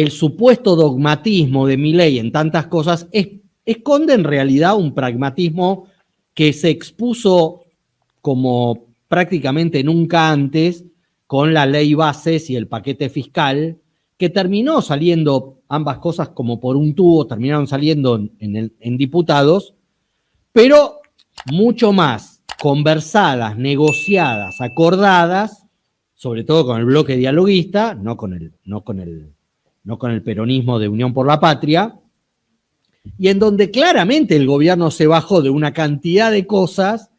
el supuesto dogmatismo de Milei en tantas cosas esconde en realidad un pragmatismo que se expuso como prácticamente nunca antes con la ley bases y el paquete fiscal, que terminó saliendo ambas cosas como por un tubo, terminaron saliendo en diputados, pero mucho más conversadas, negociadas, acordadas, sobre todo con el bloque dialoguista, no con el peronismo de Unión por la Patria, y en donde claramente el gobierno se bajó de una cantidad de cosas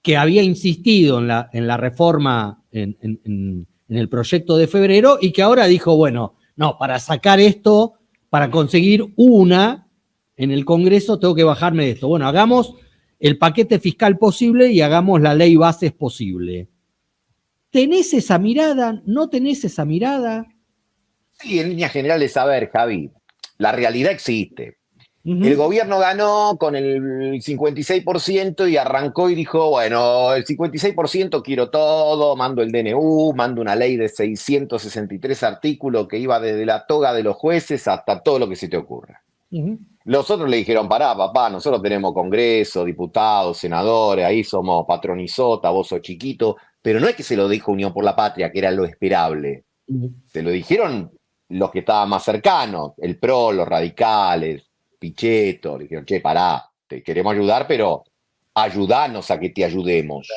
que había insistido en la reforma en el proyecto de febrero y que ahora dijo, bueno, no, para sacar esto, para conseguir una en el Congreso tengo que bajarme de esto. Bueno, hagamos el paquete fiscal posible y hagamos la ley bases posible. ¿Tenés esa mirada? ¿No tenés esa mirada? Sí, en líneas generales, a ver, Javi, la realidad existe. El gobierno ganó con el 56% y arrancó y dijo, bueno, el 56% quiero todo, mando el DNU, mando una ley de 663 artículos que iba desde la toga de los jueces hasta todo lo que se te ocurra. Los otros le dijeron, pará, papá, nosotros tenemos Congreso, diputados, senadores, ahí somos patronizota, vos sos chiquito, pero no es que se lo dijo Unión por la Patria, que era lo esperable. Se lo dijeron los que estaban más cercanos, el PRO, los radicales, Pichetto, le dijeron, che, pará, te queremos ayudar, pero ayudanos a que te ayudemos.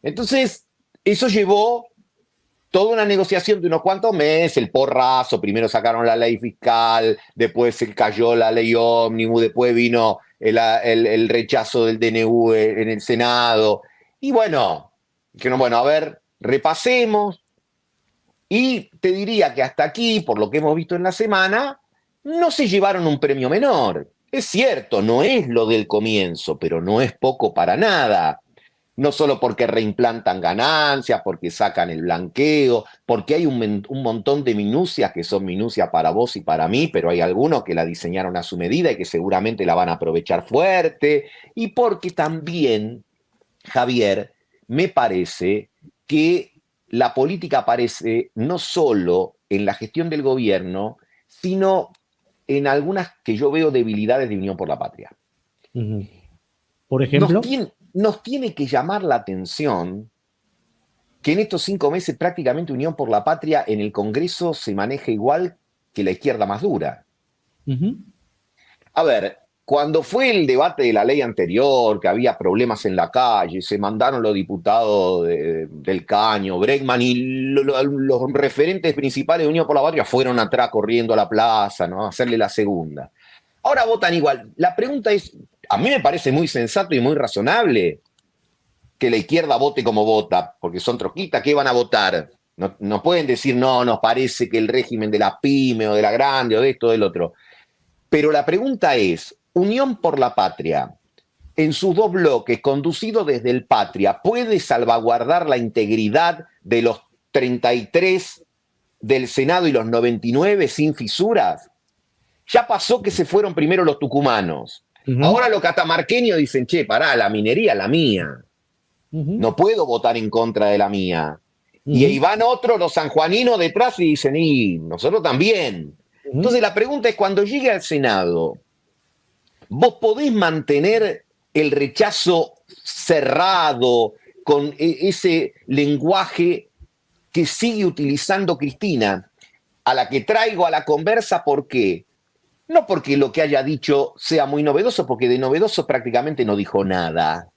Entonces, eso llevó toda una negociación de unos cuantos meses, el porrazo, primero sacaron la ley fiscal, después se cayó la ley ómnibus, después vino el rechazo del DNU en el Senado, y bueno, dijeron, bueno, a ver, repasemos, y te diría que hasta aquí, por lo que hemos visto en la semana, no se llevaron un premio menor. Es cierto, no es lo del comienzo, pero no es poco para nada. No solo porque reimplantan ganancias, porque sacan el blanqueo, porque hay un montón de minucias que son minucias para vos y para mí, pero hay algunos que la diseñaron a su medida y que seguramente la van a aprovechar fuerte, y porque también, Javier, me parece que la política aparece no solo en la gestión del gobierno, sino en algunas que yo veo debilidades de Unión por la Patria. Por ejemplo, nos tiene que llamar la atención que en estos 5 meses prácticamente Unión por la Patria en el Congreso se maneja igual que la izquierda más dura. A ver, cuando fue el debate de la ley anterior, que había problemas en la calle, se mandaron los diputados del Caño, Bregman y los referentes principales de Unión por la Patria fueron atrás corriendo a la plaza, ¿no? A hacerle la segunda. Ahora votan igual. La pregunta es, a mí me parece muy sensato y muy razonable que la izquierda vote como vota, porque son troquistas, ¿qué van a votar? No pueden decir, no, nos parece que el régimen de la pyme o de la grande o de esto o del otro. Pero la pregunta es, Unión por la Patria, en sus 2 bloques, conducido desde el Patria, ¿puede salvaguardar la integridad de los 33 del Senado y los 99 sin fisuras? Ya pasó que se fueron primero los tucumanos. Ahora los catamarqueños dicen, che, pará, la minería es la mía. No puedo votar en contra de la mía. Y ahí van otros, los sanjuaninos, detrás y dicen, y nosotros también. Entonces la pregunta es, cuando llegue al Senado, ¿vos podés mantener el rechazo cerrado con ese lenguaje que sigue utilizando Cristina, a la que traigo a la conversa? ¿Por qué? No porque lo que haya dicho sea muy novedoso, porque de novedoso prácticamente no dijo nada.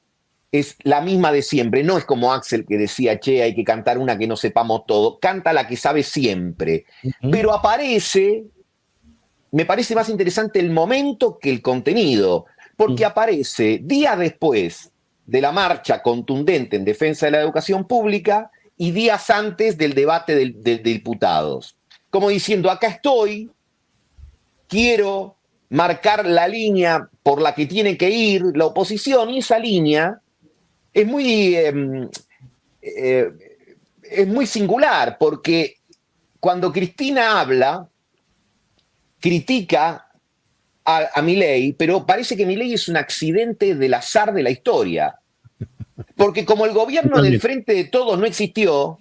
Es la misma de siempre, no es como Axel que decía, che, hay que cantar una que no sepamos todo, canta la que sabe siempre. Pero aparece, me parece más interesante el momento que el contenido, porque aparece días después de la marcha contundente en defensa de la educación pública y días antes del debate de diputados. Como diciendo, acá estoy, quiero marcar la línea por la que tiene que ir la oposición, y esa línea es muy singular, porque cuando Cristina habla, critica a Milei, pero parece que Milei es un accidente del azar de la historia. Porque como el gobierno del Frente de Todos no existió,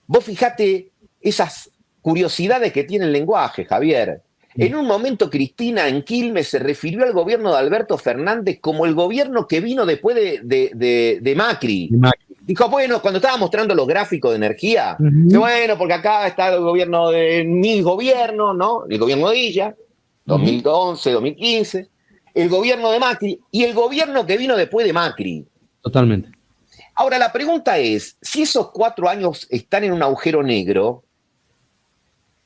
vos fijate esas curiosidades que tiene el lenguaje, Javier. En un momento Cristina en Quilmes se refirió al gobierno de Alberto Fernández como el gobierno que vino después de Macri. Dijo, bueno, cuando estaba mostrando los gráficos de energía, dice, bueno, porque acá está el gobierno de mi gobierno, ¿no? El gobierno de ella, 2011, 2015, el gobierno de Macri y el gobierno que vino después de Macri. Totalmente. Ahora, la pregunta es, si esos 4 años están en un agujero negro,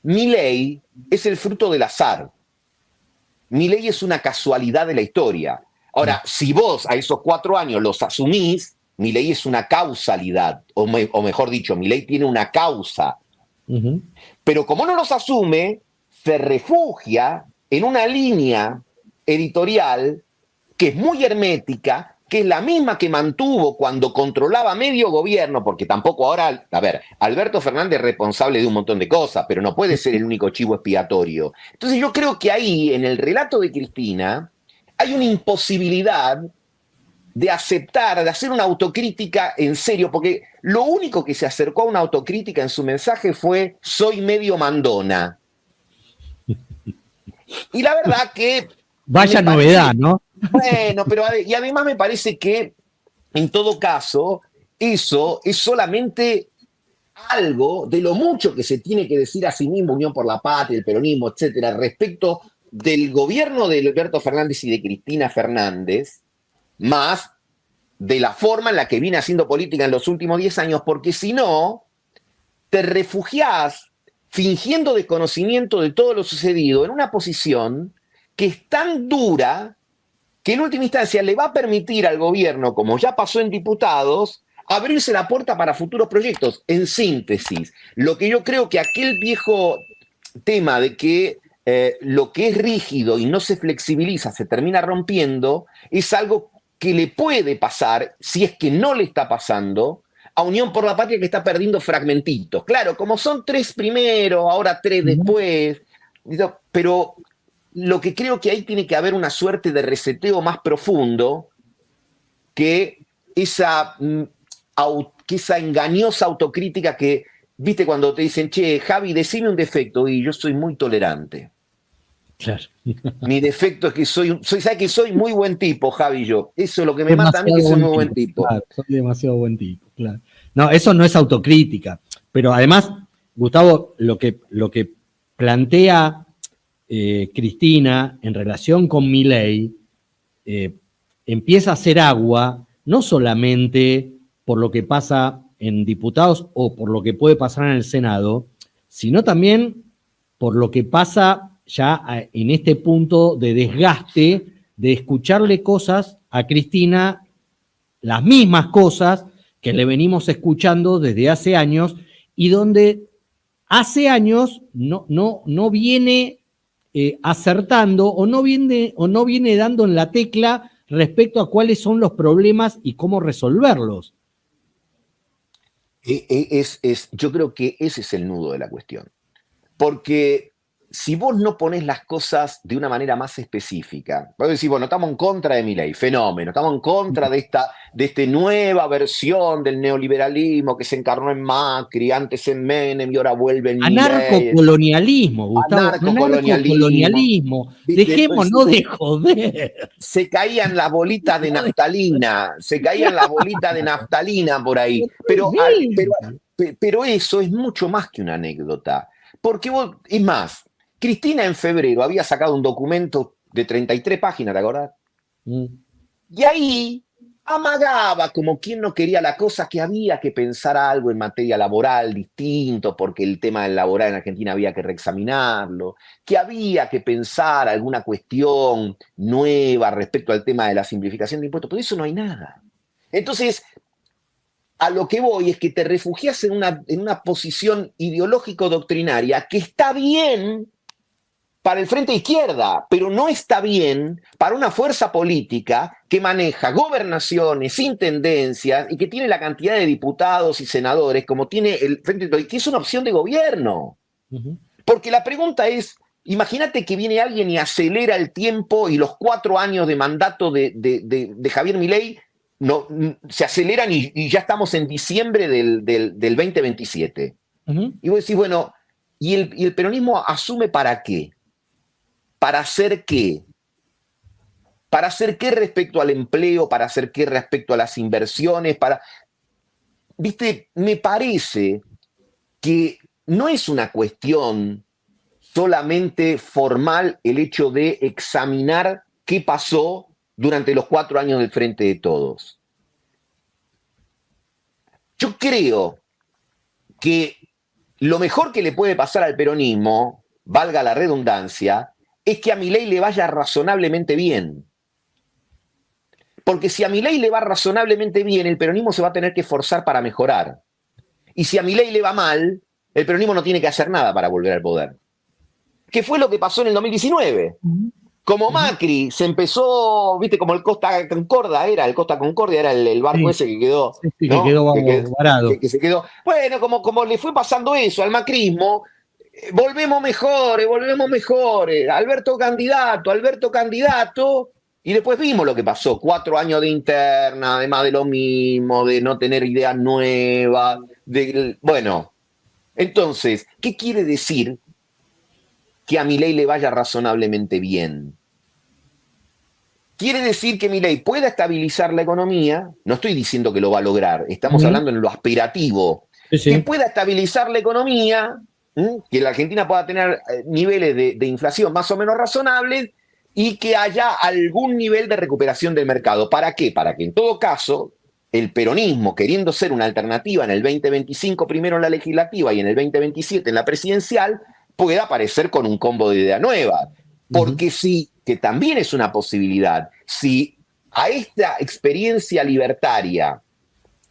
Milei es el fruto del azar. Milei es una casualidad de la historia. Ahora, si vos a esos 4 años los asumís, Milei es una causalidad, o mejor dicho, Milei tiene una causa. Pero como no los asume, se refugia en una línea editorial que es muy hermética, que es la misma que mantuvo cuando controlaba medio gobierno, porque tampoco ahora, a ver, Alberto Fernández es responsable de un montón de cosas, pero no puede ser el único chivo expiatorio. Entonces yo creo que ahí, en el relato de Cristina, hay una imposibilidad de aceptar, de hacer una autocrítica en serio, porque lo único que se acercó a una autocrítica en su mensaje fue soy medio mandona. Y la verdad que... Vaya novedad, ¿no? Bueno, pero y además me parece que, en todo caso, eso es solamente algo de lo mucho que se tiene que decir a sí mismo, Unión por la Patria, el peronismo, etcétera, respecto del gobierno de Alberto Fernández y de Cristina Fernández, más de la forma en la que viene haciendo política en los últimos 10 años, porque si no, te refugiás fingiendo desconocimiento de todo lo sucedido en una posición que es tan dura que en última instancia le va a permitir al gobierno, como ya pasó en diputados, abrirse la puerta para futuros proyectos. En síntesis, lo que yo creo que aquel viejo tema de que lo que es rígido y no se flexibiliza se termina rompiendo, es algo que le puede pasar, si es que no le está pasando, a Unión por la Patria, que está perdiendo fragmentitos. Claro, como son 3 primero, ahora 3 después, pero lo que creo que ahí tiene que haber una suerte de reseteo más profundo que esa engañosa autocrítica que, viste, cuando te dicen, che, Javi, decime un defecto, y yo soy muy tolerante. Claro. Mi defecto es que ¿sabes que soy muy buen tipo, Javi, yo? Eso es lo que me mata a mí, que soy muy buen tipo. Claro, soy demasiado buen tipo, claro. No, eso no es autocrítica. Pero además, Gustavo, lo que plantea Cristina en relación con Milei empieza a hacer agua, no solamente por lo que pasa en diputados o por lo que puede pasar en el Senado, sino también por lo que pasa ya en este punto de desgaste de escucharle cosas a Cristina, las mismas cosas que le venimos escuchando desde hace años y donde hace años no viene acertando o no viene dando en la tecla respecto a cuáles son los problemas y cómo resolverlos. Yo creo que ese es el nudo de la cuestión. Porque si vos no ponés las cosas de una manera más específica, vos decís, bueno, estamos en contra de Milei, fenómeno, estamos en contra de esta nueva versión del neoliberalismo que se encarnó en Macri, antes en Menem y ahora vuelve en Milei. Anarcocolonialismo, Gustavo. Anarcocolonialismo. Dejémonos de joder. Se caían las bolitas de naftalina, por ahí. Pero eso es mucho más que una anécdota. Porque es más, Cristina en febrero había sacado un documento de 33 páginas, ¿te acordás? Y ahí amagaba, como quien no quería la cosa, que había que pensar algo en materia laboral distinto, porque el tema del laboral en Argentina había que reexaminarlo, que había que pensar alguna cuestión nueva respecto al tema de la simplificación de impuestos, pero eso no hay nada. Entonces, a lo que voy es que te refugias en una posición ideológico-doctrinaria que está bien para el frente izquierda, pero no está bien para una fuerza política que maneja gobernaciones, intendencias y que tiene la cantidad de diputados y senadores como tiene el frente, que es una opción de gobierno. Porque la pregunta es, imagínate que viene alguien y acelera el tiempo y los 4 años de mandato de Javier Milei se aceleran y ya estamos en diciembre del 2027. Y vos decís, bueno, y el peronismo asume ¿para qué? ¿Para hacer qué? ¿Para hacer qué respecto al empleo? ¿Para hacer qué respecto a las inversiones? Viste, me parece que no es una cuestión solamente formal el hecho de examinar qué pasó durante los 4 años del Frente de Todos. Yo creo que lo mejor que le puede pasar al peronismo, valga la redundancia, es que a Milei le vaya razonablemente bien. Porque si a Milei le va razonablemente bien, el peronismo se va a tener que esforzar para mejorar. Y si a Milei le va mal, el peronismo no tiene que hacer nada para volver al poder. ¿Qué fue lo que pasó en el 2019? Como Macri se empezó, viste, como el Costa Concordia era el barco ese que quedó, sí, ¿no? que quedó varado. Que se quedó. Bueno, como le fue pasando eso al macrismo, volvemos mejores, Alberto candidato, y después vimos lo que pasó, 4 años de interna, además de lo mismo, de no tener ideas nuevas, bueno, entonces, ¿qué quiere decir que a Milei le vaya razonablemente bien? Quiere decir que Milei pueda estabilizar la economía, no estoy diciendo que lo va a lograr, estamos hablando en lo aspirativo, que pueda estabilizar la economía, que la Argentina pueda tener niveles de inflación más o menos razonables y que haya algún nivel de recuperación del mercado. ¿Para qué? Para que en todo caso el peronismo, queriendo ser una alternativa en el 2025 primero en la legislativa y en el 2027 en la presidencial, pueda aparecer con un combo de idea nueva. Porque sí, que también es una posibilidad, si a esta experiencia libertaria,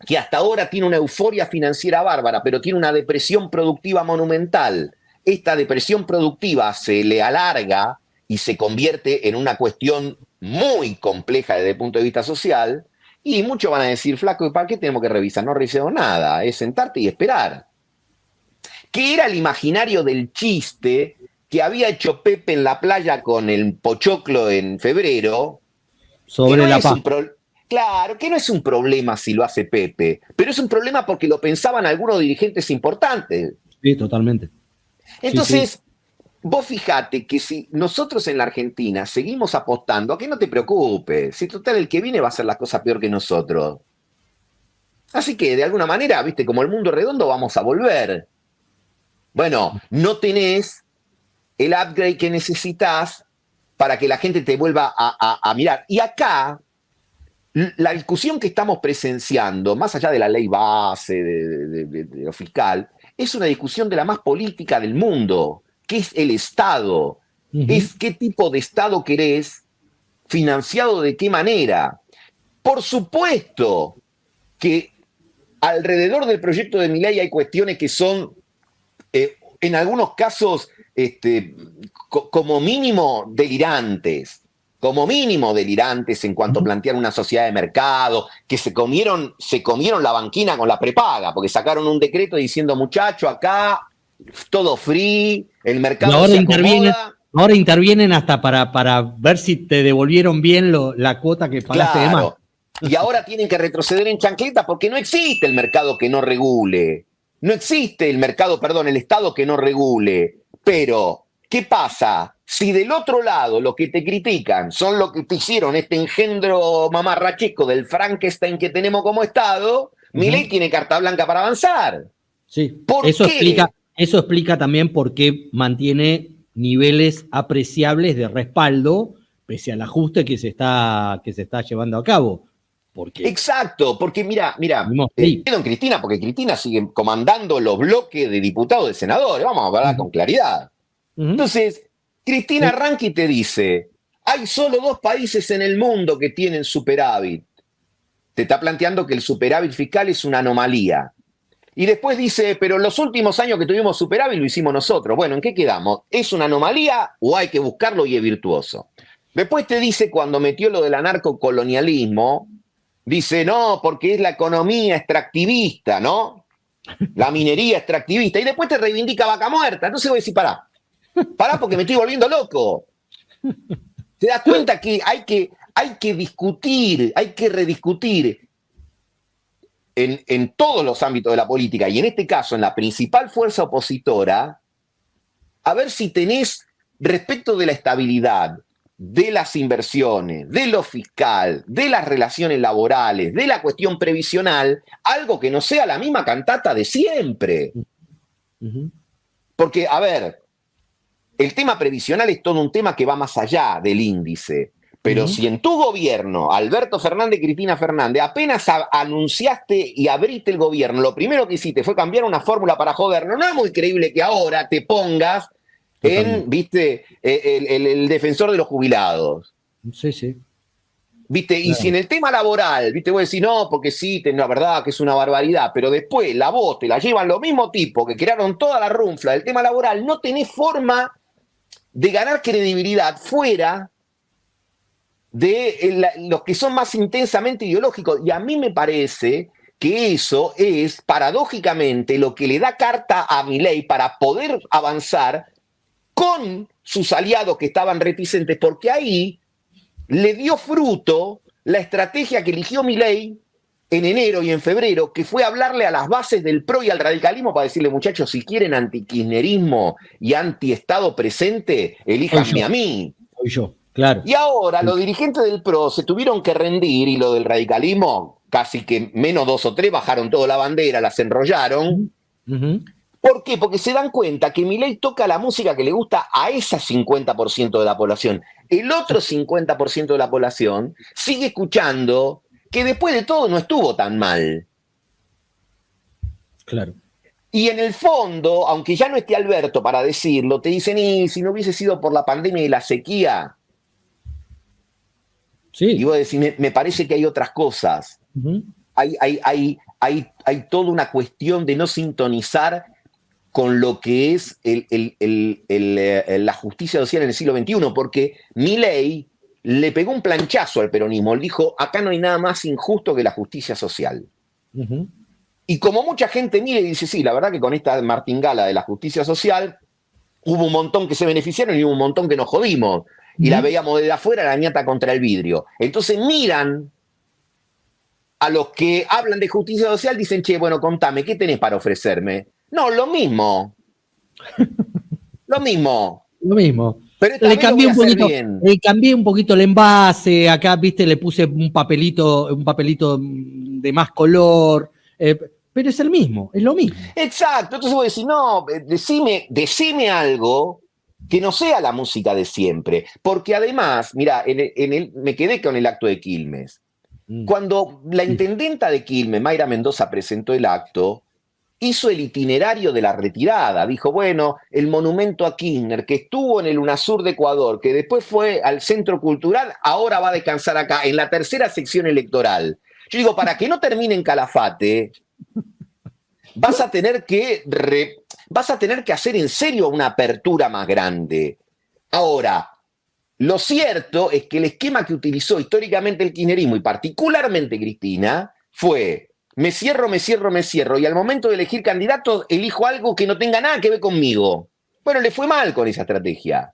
que hasta ahora tiene una euforia financiera bárbara, pero tiene una depresión productiva monumental, esta depresión productiva se le alarga y se convierte en una cuestión muy compleja desde el punto de vista social, y muchos van a decir, flaco, ¿y para qué tenemos que revisar? No revisemos nada, es sentarte y esperar. ¿Qué era el imaginario del chiste que había hecho Pepe en la playa con el pochoclo en febrero? Sobre la paz. Claro, que no es un problema si lo hace Pepe, pero es un problema porque lo pensaban algunos dirigentes importantes. Sí, totalmente. Entonces, sí. Vos fijate que si nosotros en la Argentina seguimos apostando, a que no te preocupes, si total el que viene va a hacer las cosas peor que nosotros. Así que de alguna manera, viste, como el mundo es redondo, vamos a volver. Bueno, no tenés el upgrade que necesitas para que la gente te vuelva a mirar. Y acá, la discusión que estamos presenciando, más allá de la ley base, de lo fiscal, es una discusión de la más política del mundo. ¿Qué es el Estado? Es qué tipo de Estado querés, financiado de qué manera. Por supuesto que alrededor del proyecto de Milei hay cuestiones que son, en algunos casos, como mínimo delirantes. Como mínimo delirantes en cuanto a plantear una sociedad de mercado, que se comieron la banquina con la prepaga, porque sacaron un decreto diciendo, muchacho, acá todo free, el mercado se acomoda. Ahora intervienen hasta para ver si te devolvieron bien la cuota que pagaste de más. Y ahora tienen que retroceder en chancleta porque no existe el mercado que no regule. No existe el Estado que no regule. Pero, ¿qué pasa? Si del otro lado lo que te critican son lo que te hicieron este engendro mamarracheco del Frankenstein que tenemos como Estado, Milei tiene carta blanca para avanzar. Sí, ¿por qué? Eso explica también por qué mantiene niveles apreciables de respaldo pese al ajuste que se está llevando a cabo. Exacto, porque mira, en Cristina, porque Cristina sigue comandando los bloques de diputados y de senadores, vamos a hablar con claridad. Entonces, Cristina arranca y te dice, hay solo 2 países en el mundo que tienen superávit. Te está planteando que el superávit fiscal es una anomalía. Y después dice, pero en los últimos años que tuvimos superávit lo hicimos nosotros. Bueno, ¿en qué quedamos? ¿Es una anomalía o hay que buscarlo y es virtuoso? Después te dice, cuando metió lo del anarcocolonialismo, dice, no, porque es la economía extractivista, ¿no? La minería extractivista. Y después te reivindica Vaca Muerta. Entonces voy a decir, pará porque me estoy volviendo loco. Te das cuenta que hay que discutir, hay que rediscutir en todos los ámbitos de la política, y en este caso en la principal fuerza opositora, a ver si tenés, respecto de la estabilidad, de las inversiones, de lo fiscal, de las relaciones laborales, de la cuestión previsional, algo que no sea la misma cantata de siempre. Porque, a ver, el tema previsional es todo un tema que va más allá del índice. Pero si en tu gobierno, Alberto Fernández y Cristina Fernández, apenas anunciaste y abriste el gobierno, lo primero que hiciste fue cambiar una fórmula para jodernos, no es muy creíble que ahora te pongas en, viste, el defensor de los jubilados. Sí, sí. ¿Viste? Y Claro. si en el tema laboral, ¿viste? Vos decís, no, porque sí, la verdad que es una barbaridad, pero después la voz te la llevan los mismos tipos que crearon toda la runfla del tema laboral, no tenés forma de ganar credibilidad fuera de los que son más intensamente ideológicos. Y a mí me parece que eso es, paradójicamente, lo que le da carta a Milei para poder avanzar con sus aliados que estaban reticentes, porque ahí le dio fruto la estrategia que eligió Milei en enero y en febrero, que fue hablarle a las bases del PRO y al radicalismo para decirle, muchachos, si quieren antikirchnerismo y antiestado presente, elíjanme a mí. Soy yo, claro. Y ahora los dirigentes del PRO se tuvieron que rendir y lo del radicalismo, casi que menos 2 o 3 bajaron toda la bandera, las enrollaron. ¿Por qué? Porque se dan cuenta que Milei toca la música que le gusta a ese 50% de la población. El otro 50% de la población sigue escuchando que después de todo no estuvo tan mal. Claro. Y en el fondo, aunque ya no esté Alberto para decirlo, te dicen, y si no hubiese sido por la pandemia y la sequía. Sí. Y vos decís, me parece que hay otras cosas. Hay toda una cuestión de no sintonizar con lo que es la justicia social en el siglo XXI, porque Milei le pegó un planchazo al peronismo, le dijo, acá no hay nada más injusto que la justicia social. Y como mucha gente mira y dice, sí, la verdad que con esta martingala de la justicia social hubo un montón que se beneficiaron y hubo un montón que nos jodimos. Y la veíamos desde afuera, la ñata contra el vidrio. Entonces miran a los que hablan de justicia social, dicen, che, bueno, contame, ¿qué tenés para ofrecerme? No, lo mismo. Lo mismo. Lo mismo. Pero esta Le vez lo cambié voy a un hacer poquito, bien. le cambié un poquito el envase. Acá, viste, le puse un papelito de más color. Pero es el mismo, es lo mismo. Exacto. Entonces vos decís, no, decime algo que no sea la música de siempre. Porque además, mira, me quedé con el acto de Quilmes. Cuando la intendenta de Quilmes, Mayra Mendoza, presentó el acto, hizo el itinerario de la retirada. Dijo, bueno, el monumento a Kirchner, que estuvo en el UNASUR de Ecuador, que después fue al Centro Cultural, ahora va a descansar acá, en la tercera sección electoral. Yo digo, para que no termine en Calafate, vas a tener que hacer en serio una apertura más grande. Ahora, lo cierto es que el esquema que utilizó históricamente el kirchnerismo y particularmente Cristina fue me cierro, y al momento de elegir candidatos elijo algo que no tenga nada que ver conmigo. Bueno, le fue mal con esa estrategia.